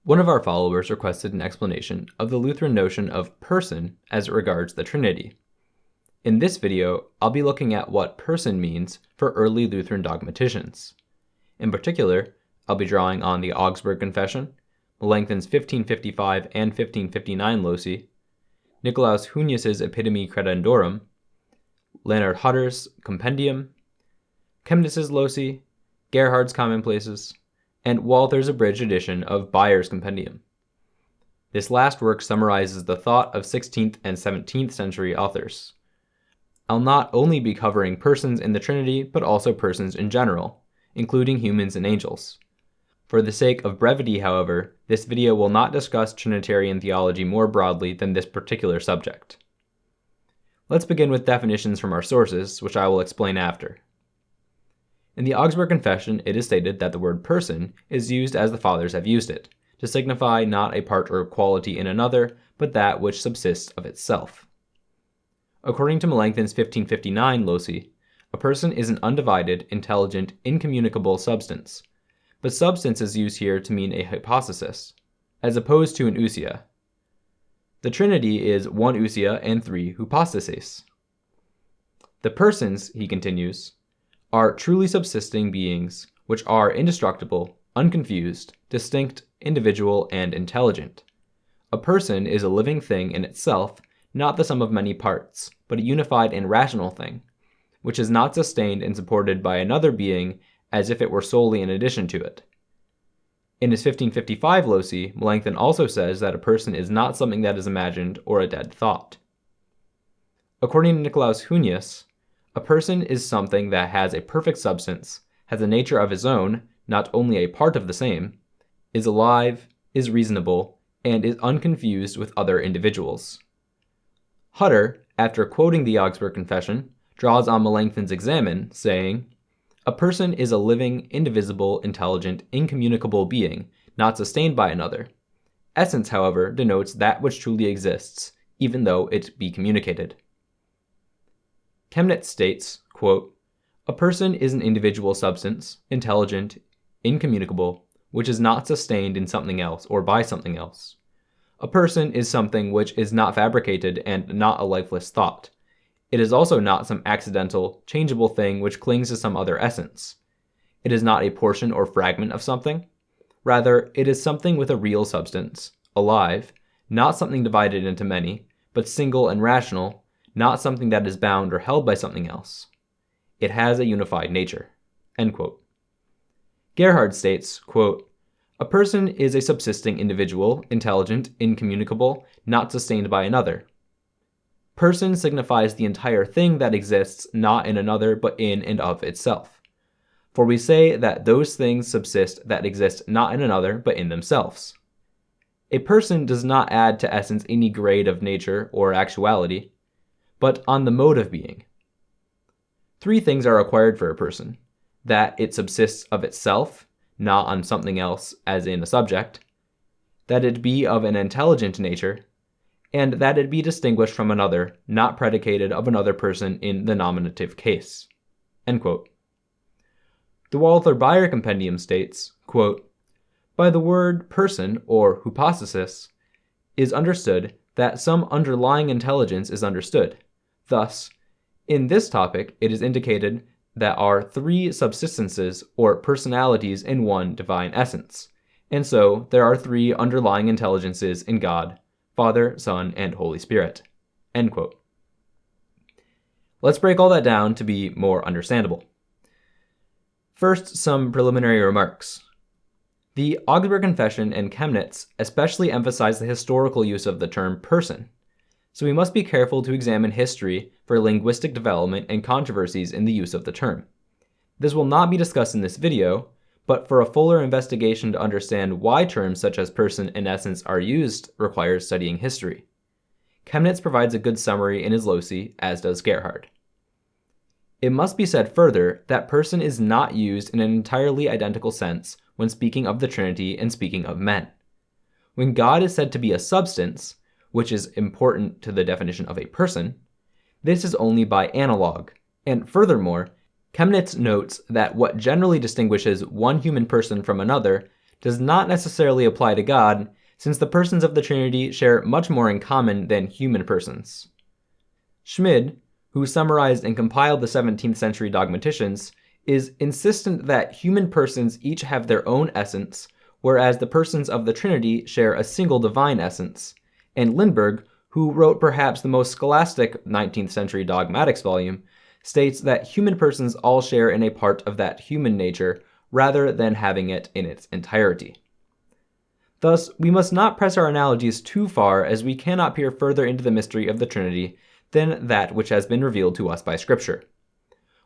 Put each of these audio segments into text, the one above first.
One of our followers requested an explanation of the Lutheran notion of person as it regards the Trinity. In this video, I'll be looking at what person means for early Lutheran dogmaticians. In particular, I'll be drawing on the Augsburg Confession, Melanchthon's 1555 and 1559 loci, Nicolaus Hunius's Epitome Credendorum, Leonhard Hutter's Compendium, Chemnitz's loci, Gerhard's Commonplaces, and Walther's abridged edition of Bayer's Compendium. This last work summarizes the thought of 16th and 17th century authors. I'll not only be covering persons in the Trinity, but also persons in general, including humans and angels. For the sake of brevity, however, this video will not discuss Trinitarian theology more broadly than this particular subject. Let's begin with definitions from our sources, which I will explain after. In the Augsburg Confession, it is stated that the word person is used as the fathers have used it, to signify not a part or quality in another, but that which subsists of itself. According to Melanchthon's 1559 loci, a person is an undivided, intelligent, incommunicable substance, but substance is used here to mean a hypostasis, as opposed to an ousia. The Trinity is one ousia and three hypostases. The persons, he continues, are truly subsisting beings which are indestructible, unconfused, distinct, individual, and intelligent. A person is a living thing in itself, not the sum of many parts, but a unified and rational thing, which is not sustained and supported by another being as if it were solely in addition to it. In his 1555 loci, Melanchthon also says that a person is not something that is imagined or a dead thought. According to Nicolaus Hunius, a person is something that has a perfect substance, has a nature of his own, not only a part of the same, is alive, is reasonable, and is unconfused with other individuals. Hutter, after quoting the Augsburg Confession, draws on Melanchthon's Examen, saying, "A person is a living, indivisible, intelligent, incommunicable being, not sustained by another. Essence, however, denotes that which truly exists, even though it be communicated." Chemnitz states, quote, "A person is an individual substance, intelligent, incommunicable, which is not sustained in something else or by something else. A person is something which is not fabricated and not a lifeless thought. It is also not some accidental, changeable thing which clings to some other essence. It is not a portion or fragment of something. Rather, it is something with a real substance, alive, not something divided into many, but single and rational, not something that is bound or held by something else. It has a unified nature." End quote. Gerhard states, quote, "A person is a subsisting individual, intelligent, incommunicable, not sustained by another. Person signifies the entire thing that exists not in another but in and of itself. For we say that those things subsist that exist not in another but in themselves. A person does not add to essence any grade of nature or actuality, but on the mode of being. Three things are required for a person: that it subsists of itself, not on something else as in a subject, that it be of an intelligent nature, and that it be distinguished from another, not predicated of another person in the nominative case." End quote. The Walther Bayer Compendium states, quote, "By the word person or hypostasis is understood that some underlying intelligence is understood. Thus, in this topic, it is indicated that are three subsistences or personalities in one divine essence, and so there are three underlying intelligences in God, Father, Son, and Holy Spirit." End quote. Let's break all that down to be more understandable. First, some preliminary remarks. The Augsburg Confession and Chemnitz especially emphasize the historical use of the term person, so we must be careful to examine history for linguistic development and controversies in the use of the term. This will not be discussed in this video, but for a fuller investigation to understand why terms such as person and essence are used requires studying history. Chemnitz provides a good summary in his loci, as does Gerhard. It must be said further that person is not used in an entirely identical sense when speaking of the Trinity and speaking of men. When God is said to be a substance, which is important to the definition of a person, this is only by analog, and furthermore, Chemnitz notes that what generally distinguishes one human person from another does not necessarily apply to God, since the persons of the Trinity share much more in common than human persons. Schmid, who summarized and compiled the 17th century dogmaticians, is insistent that human persons each have their own essence, whereas the persons of the Trinity share a single divine essence, and Lindbergh, who wrote perhaps the most scholastic 19th century dogmatics volume, states that human persons all share in a part of that human nature rather than having it in its entirety. Thus, we must not press our analogies too far, as we cannot peer further into the mystery of the Trinity than that which has been revealed to us by Scripture.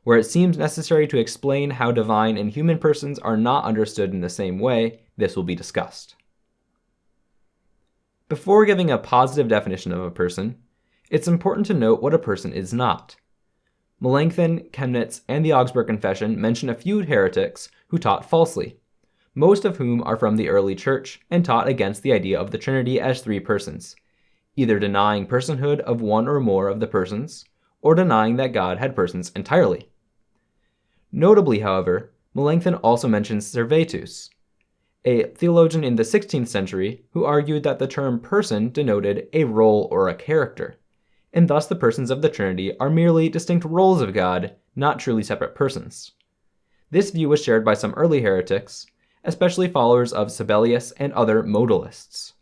Where it seems necessary to explain how divine and human persons are not understood in the same way, this will be discussed. Before giving a positive definition of a person, it's important to note what a person is not. Melanchthon, Chemnitz, and the Augsburg Confession mention a few heretics who taught falsely, most of whom are from the early church and taught against the idea of the Trinity as three persons, either denying personhood of one or more of the persons, or denying that God had persons entirely. Notably, however, Melanchthon also mentions Servetus, a theologian in the 16th century who argued that the term person denoted a role or a character, and thus the persons of the Trinity are merely distinct roles of God, not truly separate persons. This view was shared by some early heretics, especially followers of Sabellius and other modalists.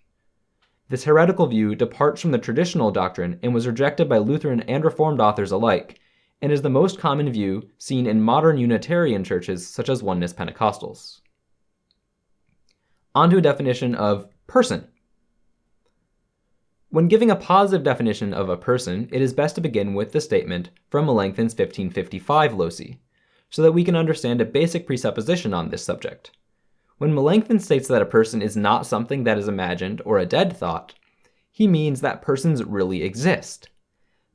This heretical view departs from the traditional doctrine and was rejected by Lutheran and Reformed authors alike, and is the most common view seen in modern Unitarian churches such as Oneness Pentecostals. On to a definition of person. When giving a positive definition of a person, it is best to begin with the statement from Melanchthon's 1555 loci, so that we can understand a basic presupposition on this subject. When Melanchthon states that a person is not something that is imagined or a dead thought, he means that persons really exist.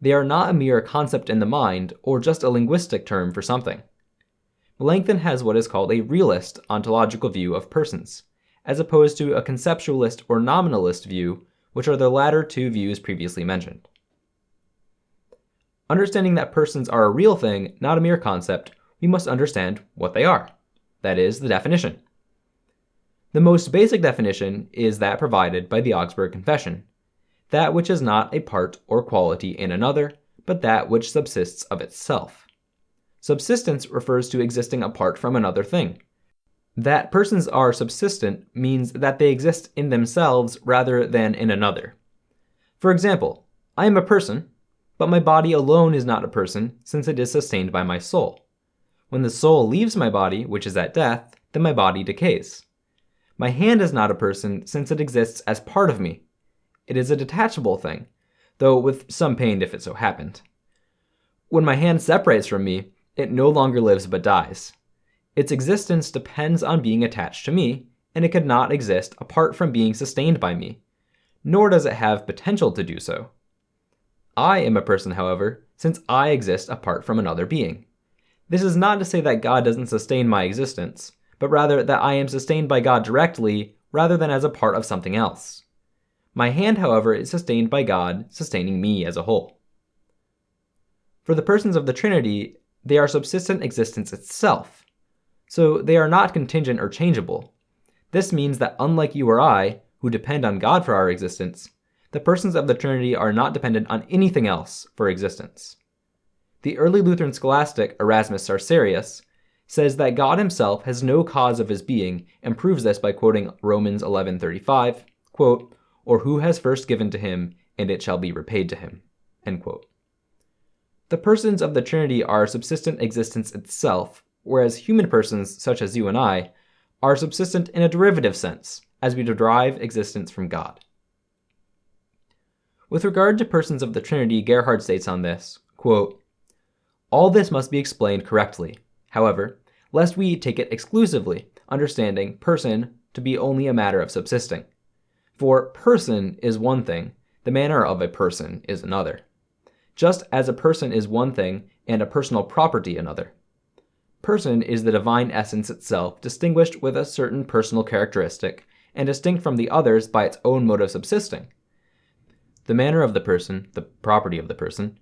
They are not a mere concept in the mind or just a linguistic term for something. Melanchthon has what is called a realist ontological view of persons, as opposed to a conceptualist or nominalist view, which are the latter two views previously mentioned. Understanding that persons are a real thing, not a mere concept, we must understand what they are. That is, the definition. The most basic definition is that provided by the Augsburg Confession, that which is not a part or quality in another, but that which subsists of itself. Subsistence refers to existing apart from another thing. That persons are subsistent means that they exist in themselves rather than in another. For example, I am a person, but my body alone is not a person since it is sustained by my soul. When the soul leaves my body, which is at death, then my body decays. My hand is not a person since it exists as part of me. It is a detachable thing, though with some pain if it so happened. When my hand separates from me, it no longer lives but dies. Its existence depends on being attached to me, and it could not exist apart from being sustained by me, nor does it have potential to do so. I am a person, however, since I exist apart from another being. This is not to say that God doesn't sustain my existence, but rather that I am sustained by God directly rather than as a part of something else. My hand, however, is sustained by God, sustaining me as a whole. For the persons of the Trinity, they are subsistent existence itself, so they are not contingent or changeable. This means that unlike you or I, who depend on God for our existence, the persons of the Trinity are not dependent on anything else for existence. The early Lutheran scholastic Erasmus Sarcerius says that God himself has no cause of his being, and proves this by quoting Romans 11:35, quote, "Or who has first given to him, and it shall be repaid to him," end quote. The persons of the Trinity are subsistent existence itself, whereas human persons, such as you and I, are subsistent in a derivative sense, as we derive existence from God. With regard to persons of the Trinity, Gerhard states on this, quote, "All this must be explained correctly, however, lest we take it exclusively, understanding person to be only a matter of subsisting. For person is one thing, the manner of a person is another. Just as a person is one thing and a personal property another. Person is the divine essence itself, distinguished with a certain personal characteristic, and distinct from the others by its own mode of subsisting. The manner of the person, the property of the person,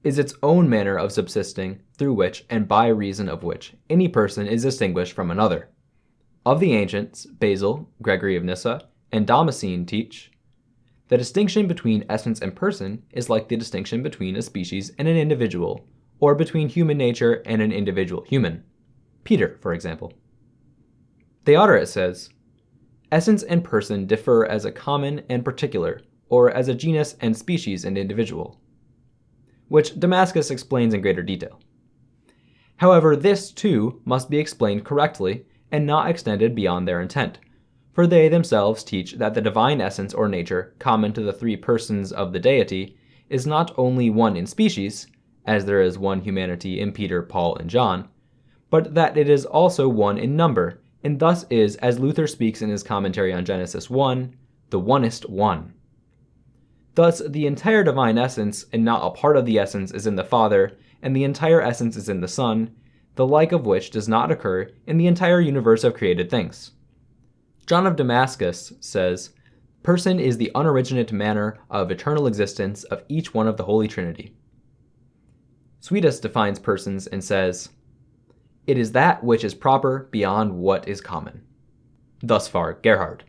is its own manner of subsisting, through which and by reason of which any person is distinguished from another. Of the ancients, Basil, Gregory of Nyssa, and Damascene teach, the distinction between essence and person is like the distinction between a species and an individual, or between human nature and an individual human. Peter, for example. Theodoret says, essence and person differ as a common and particular, or as a genus and species and individual, which Damascus explains in greater detail. However, this too must be explained correctly and not extended beyond their intent, for they themselves teach that the divine essence or nature common to the three persons of the deity is not only one in species, as there is one humanity in Peter, Paul, and John, but that it is also one in number, and thus is, as Luther speaks in his commentary on Genesis 1, the onest one. Thus, the entire divine essence and not a part of the essence is in the Father, and the entire essence is in the Son, the like of which does not occur in the entire universe of created things. John of Damascus says, person is the unoriginate manner of eternal existence of each one of the Holy Trinity. Suidas defines persons and says, it is that which is proper beyond what is common. Thus far, Gerhard.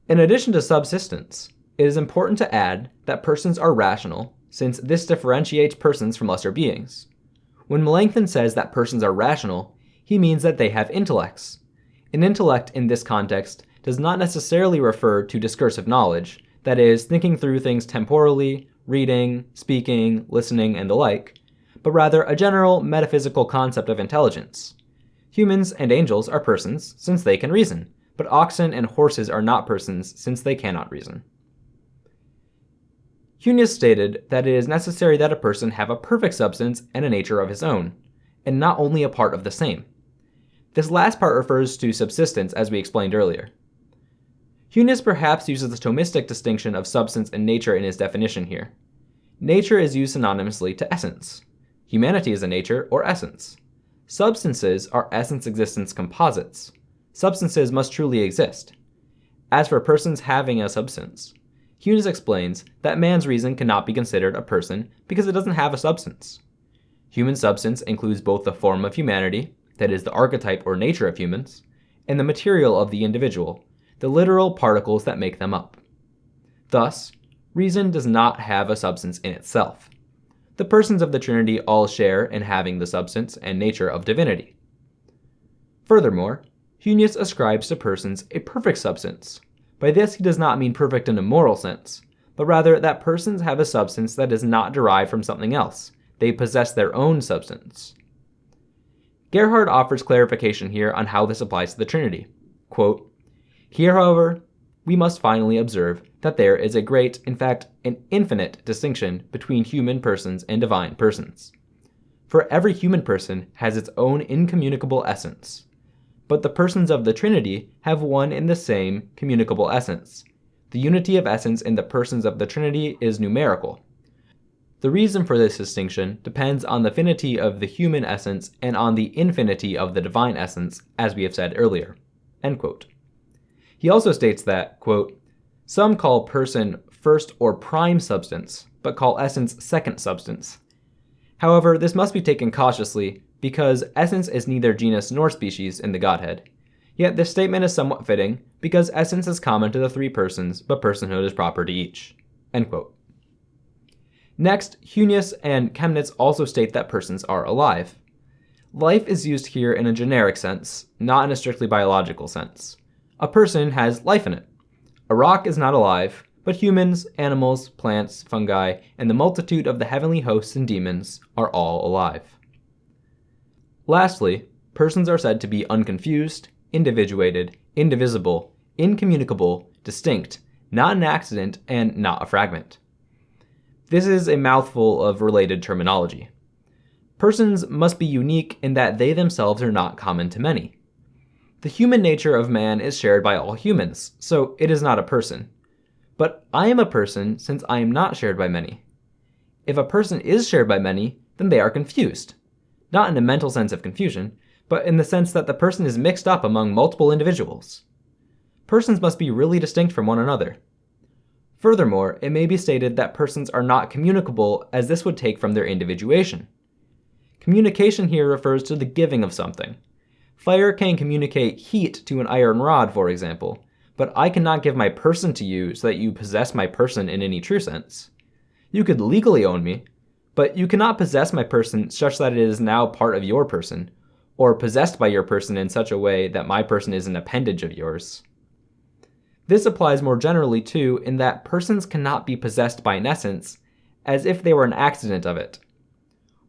In addition to subsistence, it is important to add that persons are rational, since this differentiates persons from lesser beings. When Melanchthon says that persons are rational, he means that they have intellects. An intellect in this context does not necessarily refer to discursive knowledge, that is, thinking through things temporally, reading, speaking, listening, and the like, but rather a general metaphysical concept of intelligence. Humans and angels are persons, since they can reason, but oxen and horses are not persons, since they cannot reason. Huneus stated that it is necessary that a person have a perfect substance and a nature of his own, and not only a part of the same. This last part refers to subsistence, as we explained earlier. Huneus perhaps uses the Thomistic distinction of substance and nature in his definition here. Nature is used synonymously to essence. Humanity is a nature or essence. Substances are essence-existence composites. Substances must truly exist. As for persons having a substance, Huneus explains that man's reason cannot be considered a person because it doesn't have a substance. Human substance includes both the form of humanity, that is the archetype or nature of humans, and the material of the individual, the literal particles that make them up. Thus, reason does not have a substance in itself. The persons of the Trinity all share in having the substance and nature of divinity. Furthermore, Huneus ascribes to persons a perfect substance. By this he does not mean perfect in a moral sense, but rather that persons have a substance that is not derived from something else. They possess their own substance. Gerhard offers clarification here on how this applies to the Trinity. Quote, here, however, we must finally observe that there is a great, in fact, an infinite distinction between human persons and divine persons. For every human person has its own incommunicable essence, but the persons of the Trinity have one and the same communicable essence. The unity of essence in the persons of the Trinity is numerical. The reason for this distinction depends on the finity of the human essence and on the infinity of the divine essence, as we have said earlier. End quote. He also states that, quote, some call person first or prime substance, but call essence second substance. However, this must be taken cautiously, because essence is neither genus nor species in the Godhead. Yet this statement is somewhat fitting, because essence is common to the three persons, but personhood is proper to each. End quote. Next, Huneus and Chemnitz also state that persons are alive. Life is used here in a generic sense, not in a strictly biological sense. A person has life in it. A rock is not alive, but humans, animals, plants, fungi, and the multitude of the heavenly hosts and demons are all alive. Lastly, persons are said to be unconfused, individuated, indivisible, incommunicable, distinct, not an accident, and not a fragment. This is a mouthful of related terminology. Persons must be unique in that they themselves are not common to many. The human nature of man is shared by all humans, so it is not a person. But I am a person since I am not shared by many. If a person is shared by many, then they are confused. Not in a mental sense of confusion, but in the sense that the person is mixed up among multiple individuals. Persons must be really distinct from one another. Furthermore, it may be stated that persons are not communicable, as this would take from their individuation. Communication here refers to the giving of something. Fire can communicate heat to an iron rod, for example, but I cannot give my person to you so that you possess my person in any true sense. You could legally own me, but you cannot possess my person such that it is now part of your person, or possessed by your person in such a way that my person is an appendage of yours. This applies more generally too, in that persons cannot be possessed by an essence as if they were an accident of it.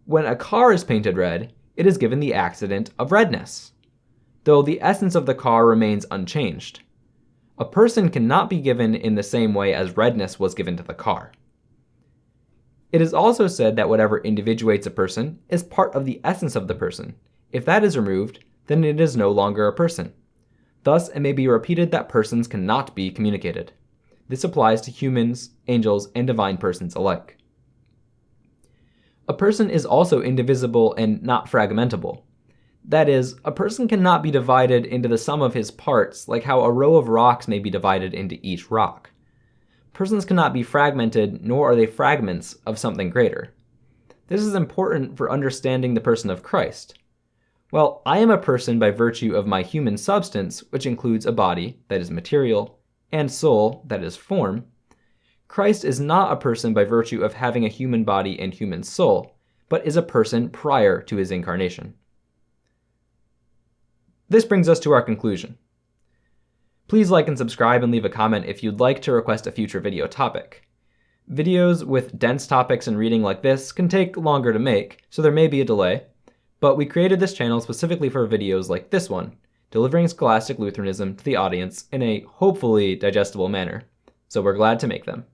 When a car is painted red, it is given the accident of redness, though the essence of the car remains unchanged. A person cannot be given in the same way as redness was given to the car. It is also said that whatever individuates a person is part of the essence of the person. If that is removed, then it is no longer a person. Thus, it may be repeated that persons cannot be communicated. This applies to humans, angels, and divine persons alike. A person is also indivisible and not fragmentable. That is, a person cannot be divided into the sum of his parts, like how a row of rocks may be divided into each rock. Persons cannot be fragmented, nor are they fragments of something greater. This is important for understanding the person of Christ. Well, I am a person by virtue of my human substance, which includes a body, that is material, and soul, that is form. Christ is not a person by virtue of having a human body and human soul, but is a person prior to his incarnation. This brings us to our conclusion. Please like and subscribe and leave a comment if you'd like to request a future video topic. Videos with dense topics and reading like this can take longer to make, so there may be a delay, but we created this channel specifically for videos like this one, delivering scholastic Lutheranism to the audience in a hopefully digestible manner, so we're glad to make them.